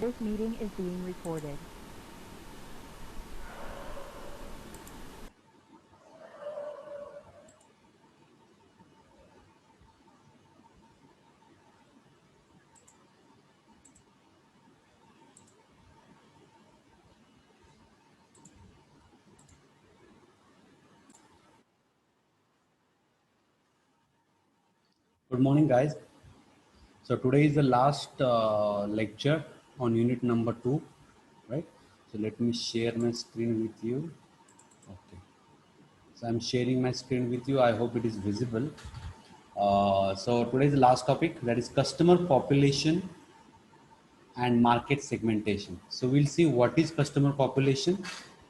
This meeting is being recorded. Good morning, guys. So today is the last lecture on unit number 2, right? So let me share my screen with you. Okay. So I'm sharing my screen with you. I hope it is visible. So today is the last topic, that is customer population and market segmentation. So we'll see what is customer population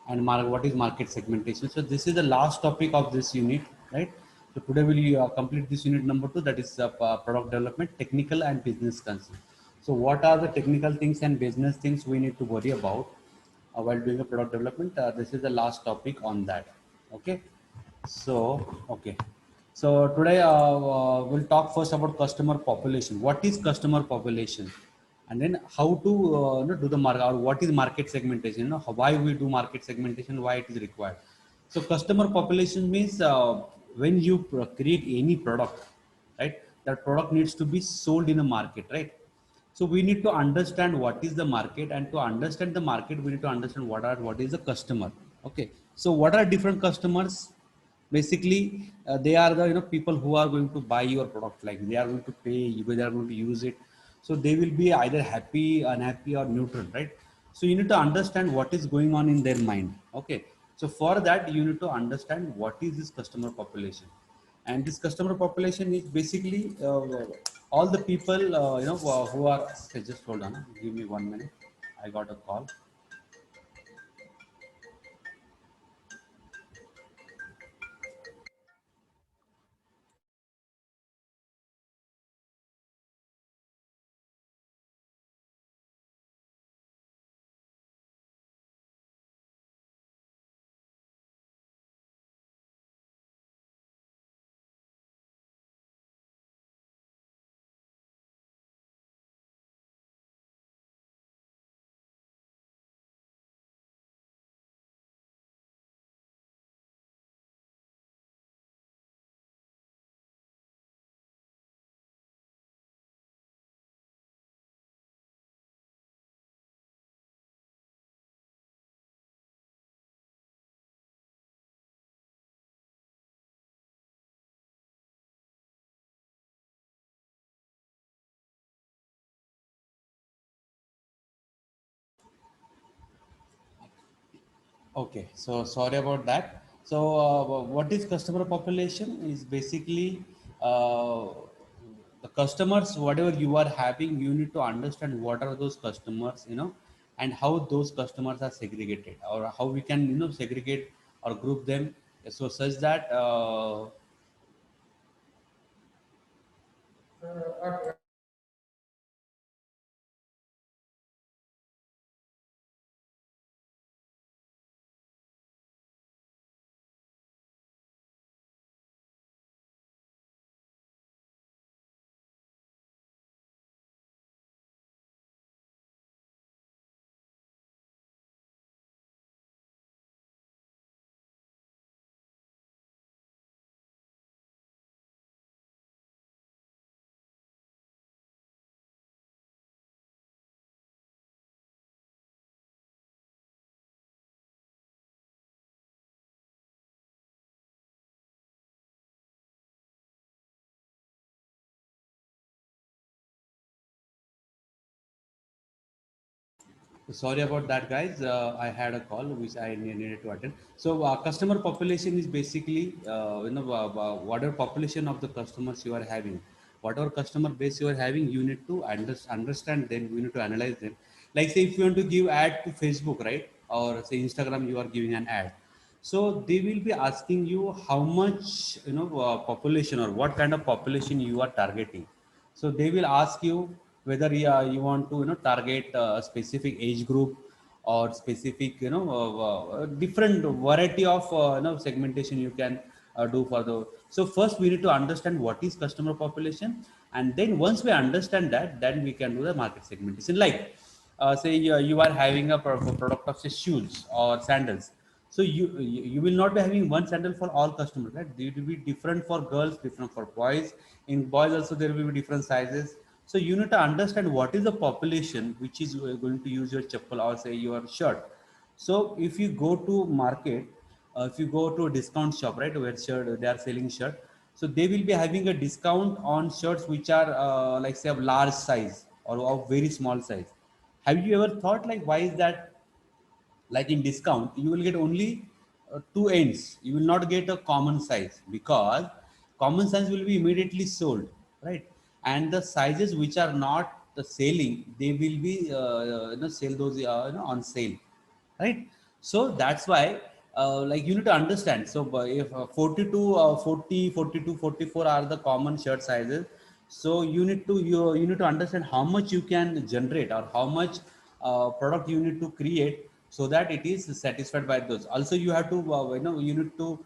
and what is market segmentation. So this is the last topic of this unit, right? So today we'll complete this unit number 2, that is product development, technical and business concern. So what are the technical things and business things we need to worry about while doing a product development? This is the last topic on that. Okay. Okay. So today we'll talk first about customer population. What is customer population? And then how to do the market, or what is market segmentation, why we do market segmentation, why it is required. So customer population means when you create any product, right, that product needs to be sold in a market, right? So we need to understand what is the market, and to understand the market we need to understand what is the customer. Okay, so what are different customers? Basically they are the people who are going to buy your product, like they are going to pay you, they are going to use it. So they will be either happy, unhappy, or neutral, right? So you need to understand what is going on in their mind. Okay, so for that you need to understand what is this customer population. And this customer population is basically all the people who are, okay, just hold on, give me 1 minute, I got a call. Okay, so sorry about that. So, what is customer population? Is basically the customers, whatever you are having, you need to understand what are those customers, and how those customers are segregated, or how we can, segregate or group them, so such that sorry about that, guys. I had a call which I needed to attend. So, customer population is basically, whatever population of the customers you are having, whatever customer base you are having, you need to understand them. You need to analyze them. Like, say, if you want to give ad to Facebook, right, or say Instagram, you are giving an ad. So they will be asking you how much, population, or what kind of population you are targeting. So they will ask you whether you want to target a specific age group, or specific different variety of segmentation you can do for the. So first we need to understand what is customer population, and then once we understand that, then we can do the market segmentation. Like, say you are having a product of say shoes or sandals. So you will not be having one sandal for all customers, right? It will be different for girls, different for boys. In boys also there will be different sizes. So you need to understand what is the population which is going to use your chappal or say your shirt. So if you go to market, if you go to a discount shop, right, where shirt they are selling shirt, so they will be having a discount on shirts which are like say of large size or of very small size. Have you ever thought like why is that? Like in discount you will get only two ends, you will not get a common size because common size will be immediately sold, right? And the sizes which are not the selling, they will be sell those on sale, right? So that's why like you need to understand. So if 42 40 42 44 are the common shirt sizes, so you need to understand how much you can generate or how much product you need to create so that it is satisfied by those. Also you have to you need to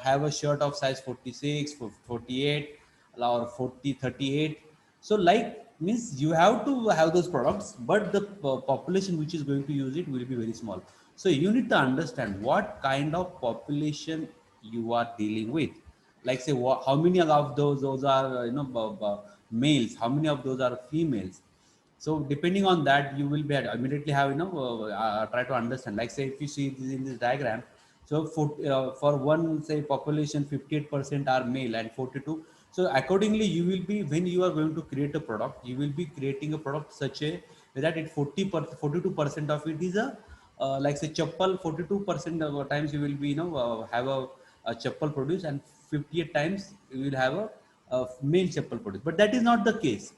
have a shirt of size 46 48 or 40 38. So like means you have to have those products, but the population which is going to use it will be very small. So you need to understand what kind of population you are dealing with. Like say how many of those are males, how many of those are females. So depending on that you will be immediately have try to understand. Like say if you see this in this diagram, so for one say population 58% are male and 42. So accordingly you will be, when you are going to create a product, you will be creating a product such a that it 42% of it is a like say chappal. 42% of times you will be have a chappal produce, and 58 times you will have a male chappal produce. But that is not the case.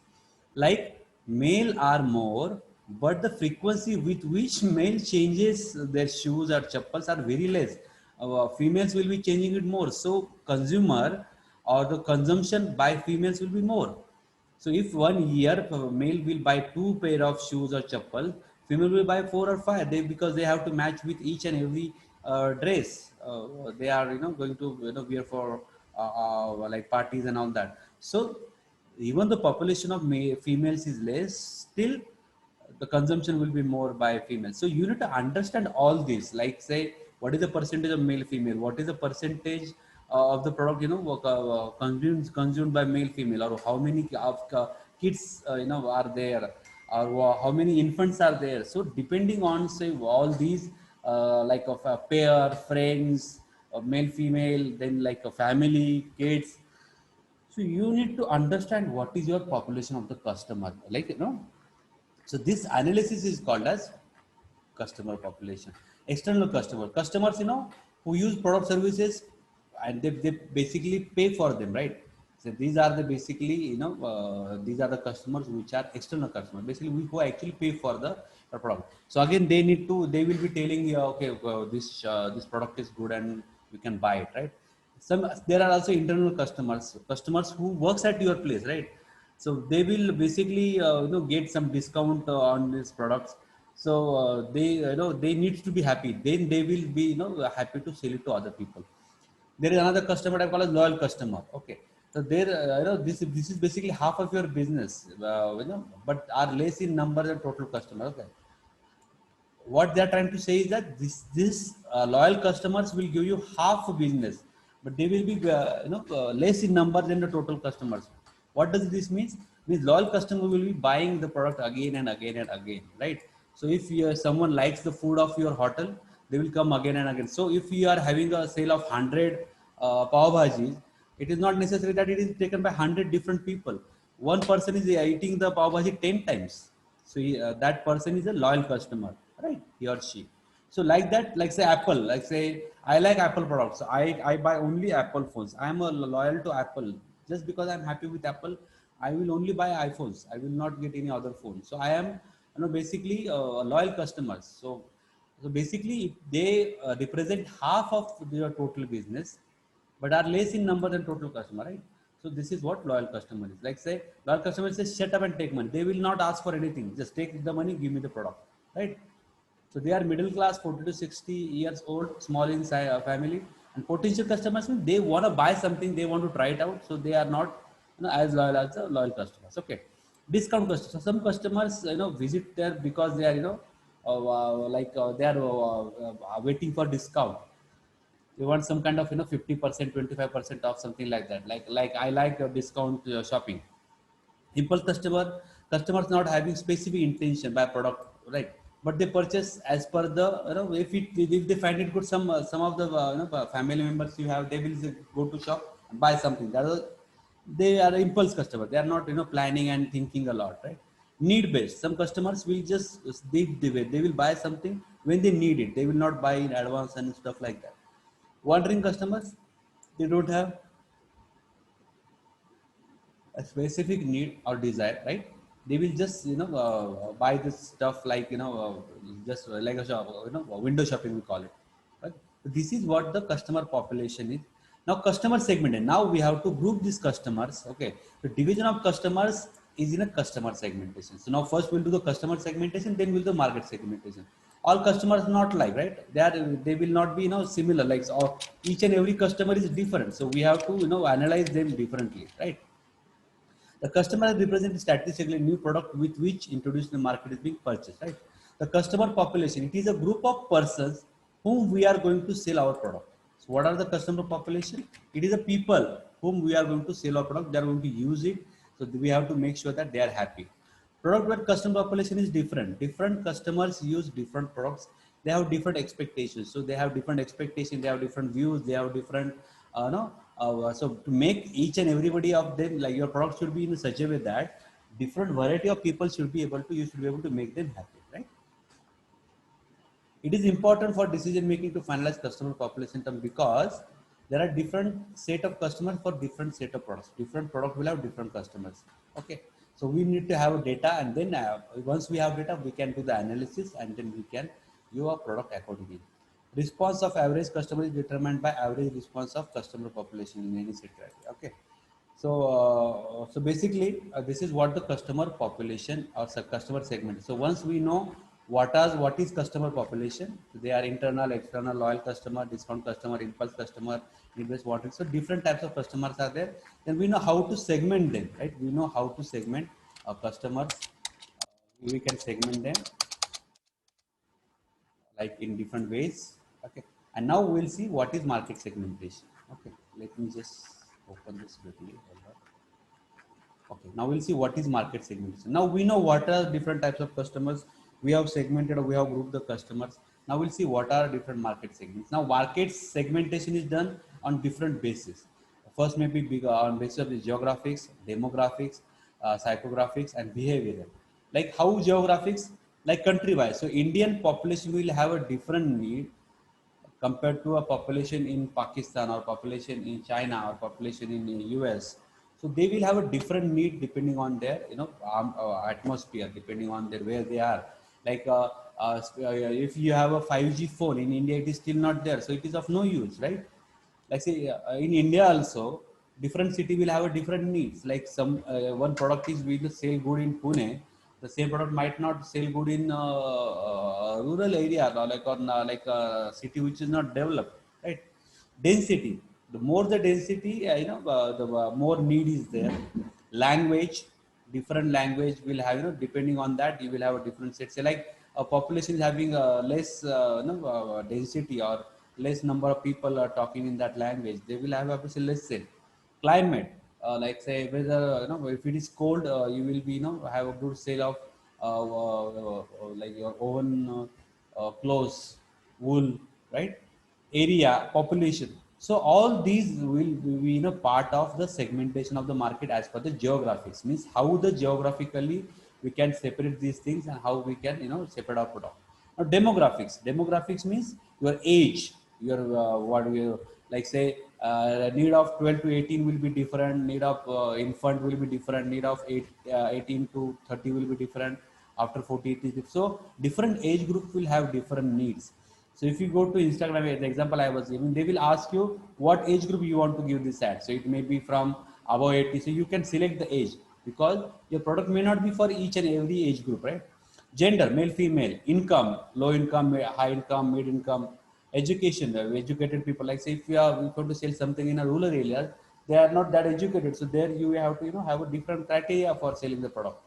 Like male are more, but the frequency with which male changes their shoes or chappals are very less. Females will be changing it more. So consumer or the consumption by females will be more. So if one year male will buy two pair of shoes or chappal, female will buy four or five. They, because they have to match with each and every dress they are going to wear for like parties and all that. So even the population of females is less, still the consumption will be more by females. So you need to understand all this. Like say what is the percentage of male female, what is the percentage of the product consumed by male female, or how many of kids are there, or how many infants are there. So depending on say all these like of a pair, friends, male female, then like a family, kids. So you need to understand what is your population of the customer, like so this analysis is called as customer population. External customers who use product services, and they basically pay for them, right? So these are the basically these are the customers which are external customers, basically who actually pay for the product. So again they will be telling you, okay, this product is good and you can buy it, right? Some there are also internal customers who works at your place, right? So they will basically get some discount on these products. So they they need to be happy, then they will be happy to sell it to other people. There is another customer I call as loyal customer. Okay, so there this is basically half of your business, but are less in number than total customer. Okay, what they are trying to say is that this loyal customers will give you half a business, but they will be less in number than the total customers. What does this mean? Means loyal customer will be buying the product again and again and again, right? So if someone likes the food of your hotel, they will come again and again. So if you are having a sale of 100 pav bhajis, it is not necessary that it is taken by 100 different people. One person is eating the pav bhaji 10 times. So that person is a loyal customer, right? He or she. So like that, like say Apple, like say I like Apple products. I buy only Apple phones. I am a loyal to Apple. Just because I'm happy with Apple, I will only buy iPhones. I will not get any other phone. So I am basically loyal customers. So basically they represent half of your total business, but are less in number than total customer, right? So this is what loyal customer is. Like say loyal customer says shut up and take money. They will not ask for anything. Just take the money, give me the product, right? So they are middle class, 40 to 60 years old, small in family, and potential customers mean they want to buy something, they want to try it out. So they are not as loyal as the loyal customers. Okay. Discount customers. So some customers, visit there because they are, they are waiting for discount. You want some kind of 50%, 25% off, something like that. Like I like discount shopping. Impulse customers not having specific intention by product, right? But they purchase as per the, if they find it good, some of the family members you have, they will go to shop and buy something. They are impulse customer. They are not planning and thinking a lot, right? Need based, some customers will just they will buy something when they need it. They will not buy in advance and stuff like that. Wandering customers, they don't have a specific need or desire, right? They will just buy this stuff like just like a shop, window shopping we call it, right? So this is what the customer population is. Now customer segment. Now we have to group these customers. Okay, the division of customers is in a customer segmentation. So now first we'll do the customer segmentation, then we'll do the market segmentation. All customers not like, right? They will not be similar. Like, so each and every customer is different. So we have to analyze them differently, right? The customer represents statistically new product with which introduced in the market is being purchased, right? The customer population, it is a group of persons whom we are going to sell our product. So what are the customer population? It is a people whom we are going to sell our product. They are going to use it. So we have to make sure that they are happy. Product where customer population is different. Different customers use different products. They have different expectations. So they have different expectations. They have different views. They have different, no. So to make each and everybody of them, like your product should be in such a way that different variety of people should be able to, you should be able to make them happy, right? It is important for decision making to finalize customer population term because there are different set of customers for different set of products. Different product will have different customers. Okay, so we need to have data, and then once we have data, we can do the analysis, and then we can view our product accordingly. Response of average customer is determined by average response of customer population in any sector. Okay, so basically, this is what the customer population or customer segment. So once we know what is customer population, they are internal, external, loyal customer, discount customer, impulse customer, invest wanted. So different types of customers are there. Then we know how to segment them, right? We know how to segment customers. We can segment them like in different ways. Okay, and now we'll see what is market segmentation. Okay, let me just open this quickly. Okay, now we'll see what is market segmentation. Now we know what are different types of customers. We have segmented or we have grouped the customers. Now we'll see what are different market segments. Now market segmentation is done on different bases. First may be big, on basis of the geographics, demographics, psychographics, and behavioral. Like how geographics, like country wise. So Indian population will have a different need compared to a population in Pakistan or population in China or population in the US. So they will have a different need depending on their atmosphere, depending on their where they are. Like if you have a 5G phone in India, it is still not there, so it is of no use, right? Like say in India also, different city will have a different needs. Like some one product is will sell good in Pune, the same product might not sell good in rural area or like on like a city which is not developed, right? Density, the more the density, the more need is there. Language, different language will have, depending on that you will have a different set. Say like a population is having less density or less number of people are talking in that language, they will have obviously less sale. Climate, like say whether if it is cold, you will be have a good sale of like your own clothes, wool, right? Area, population. So all these will be part of the segmentation of the market as per the geographics. Means how the geographically we can separate these things and how we can separate our product. Now demographics. Demographics means your age, your what we like say need of 12 to 18 will be different. Need of infant will be different. Need of 18 to 30 will be different. After 40 it is different. So different age group will have different needs. So if you go to Instagram, the example I was giving, they will ask you what age group you want to give this ad. So it may be from above 80. So you can select the age because your product may not be for each and every age group, right? Gender, male, female, income, low income, high income, mid income, education, educated people. Like say if you are going to sell something in a rural area, they are not that educated. So there you have to have a different criteria for selling the product.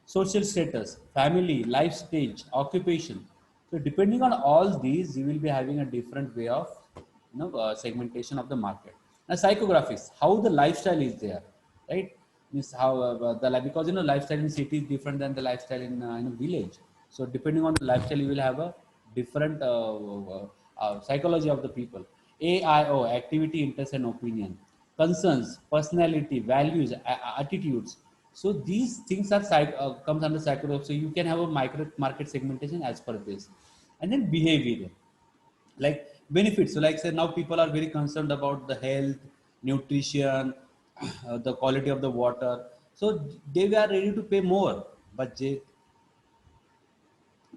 social status, family, life stage, occupation. So depending on all these, you will be having a different way of segmentation of the market. Now psychographics, how the lifestyle is there, right? Means how because lifestyle in city is different than the lifestyle in a village. So depending on the lifestyle, you will have a different psychology of the people. AIO, activity, interest, and opinion, concerns, personality, values, attitudes. So these things are comes under psychology. So you can have a micro market segmentation as per this, and then behavior, like benefits. So like say now people are very concerned about the health, nutrition, the quality of the water. So they are ready to pay more, but they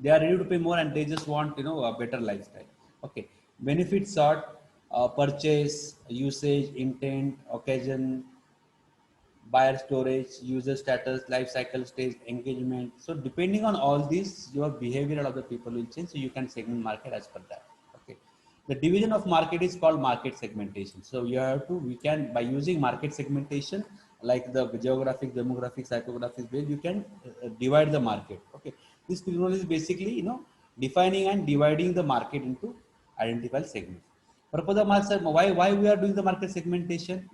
are ready to pay more and they just want a better lifestyle. Okay, benefits sort, purchase, usage, intent, occasion, buyer storage, user status, life cycle stage, engagement. So depending on all these, your behavior of the people will change. So you can segment market as per that. Okay. The division of market is called market segmentation. So you have to, we can, by using market segmentation, like the geographic, demographic, psychographic way, you can divide the market. Okay. This technology is basically, defining and dividing the market into identified segments. Purpose of market, why we are doing the market segmentation,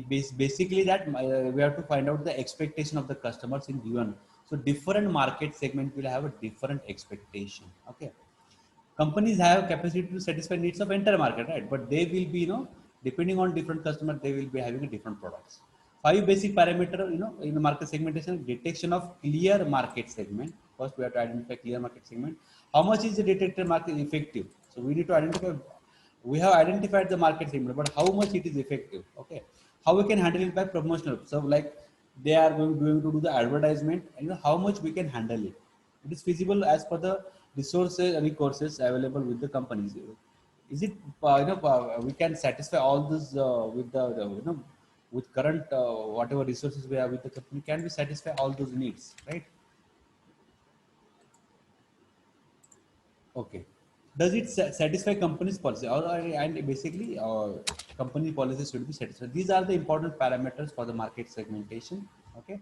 basically that we have to find out the expectation of the customers in given. So different market segment will have a different expectation. Okay, companies have capacity to satisfy needs of entire market, right? But they will be, depending on different customer, they will be having a different products. Five basic parameter, in the market segmentation: detection of clear market segment. First we have to identify clear market segment. How much is the detected market effective? So we need to identify, we have identified the market segment, but how much it is effective. Okay, how we can handle it by promotional. So like they are going to do the advertisement, and how much we can handle it. It is feasible as per the resources available with the companies. Is it we can satisfy all this with the with current whatever resources we have with the company, can we satisfy all those needs, right? Okay. Does it satisfy company's policy? And basically, company policies should be satisfied. These are the important parameters for the market segmentation. Okay.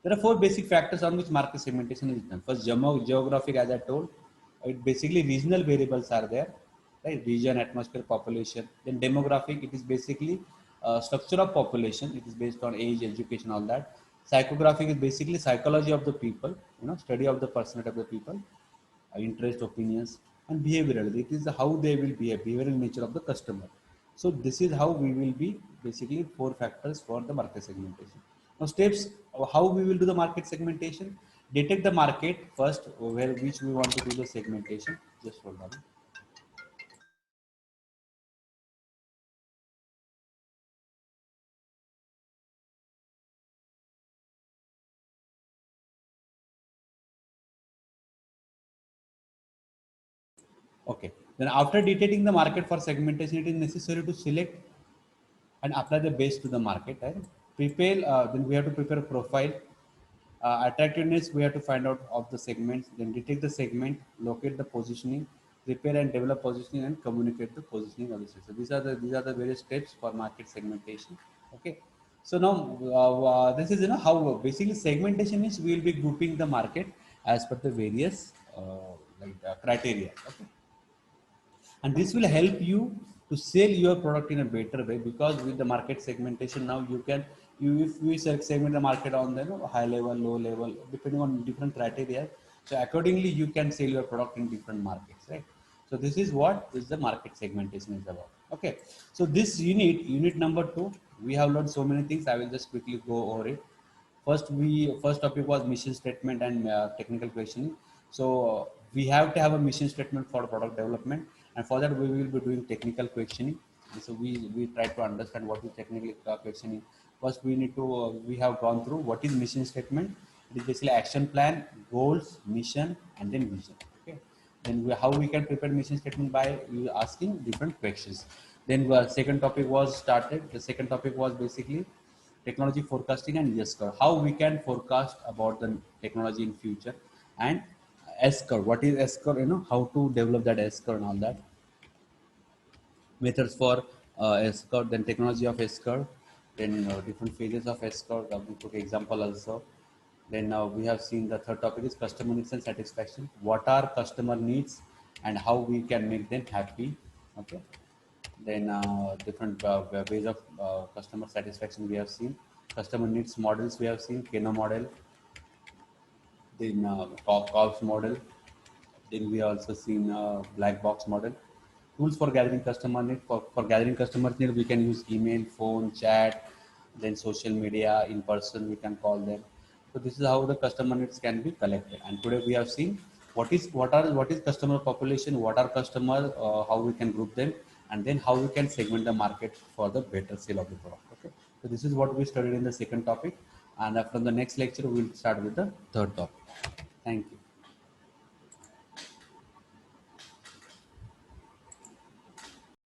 There are four basic factors on which market segmentation is done. First, geographic, as I told, it basically regional variables are there, right? Region, atmosphere, population. Then demographic, it is basically structure of population. It is based on age, education, all that. Psychographic is basically psychology of the people, study of the personality of the people, interest, opinions, and behavioral. It is how they will behave, behavioral nature of the customer. So this is how we will be basically four factors for the market segmentation. Now steps of how we will do the market segmentation: detect the market first, where which we want to do the segmentation. Just hold on. Okay. Then after detecting the market for segmentation, it is necessary to select and apply the base to the market. Right? Prepare. Then we have to prepare a profile. Attractiveness, we have to find out of the segments, then detect the segment, locate the positioning, prepare and develop positioning, and communicate the positioning of the system. So these are the various steps for market segmentation. Okay. So now this is how basically segmentation is. We will be grouping the market as per the various criteria. Okay, and this will help you to sell your product in a better way, because with the market segmentation now you can, if we segment the market on the high level, low level, depending on different criteria. So accordingly you can sell your product in different markets, right? So this is what is the market segmentation is about. Okay, so this unit number 2, we have learned so many things. I will just quickly go over it. First topic was mission statement and technical questioning. So we have to have a mission statement for product development, and for that we will be doing technical questioning. So we try to understand what is technical questioning. First we need to we have gone through what is mission statement. It is basically action plan, goals, mission, and then vision. Okay. Then how we can prepare mission statement by you asking different questions. Then second topic was started. The second topic was basically technology forecasting and S curve. How we can forecast about the technology in future, and S curve. What is S curve? How to develop that S curve and all that. Methods for S curve, then technology of S curve, then different phases of S curve. We took example also. Then now we have seen the third topic is customer needs and satisfaction. What are customer needs and how we can make them happy? Okay. Then different ways of customer satisfaction we have seen. Customer needs models we have seen, Keno model, then COBS model. Then we also seen black box model. Tools for gathering customer need. For gathering customer need, we can use email, phone, chat, then social media, in person we can call them. So this is how the customer needs can be collected. And today we have seen what is customer population, what are customer, how we can group them, and then how we can segment the market for the better sale of the product. Okay. So this is what we studied in the second topic, and from the next lecture we will start with the third topic. Thank you.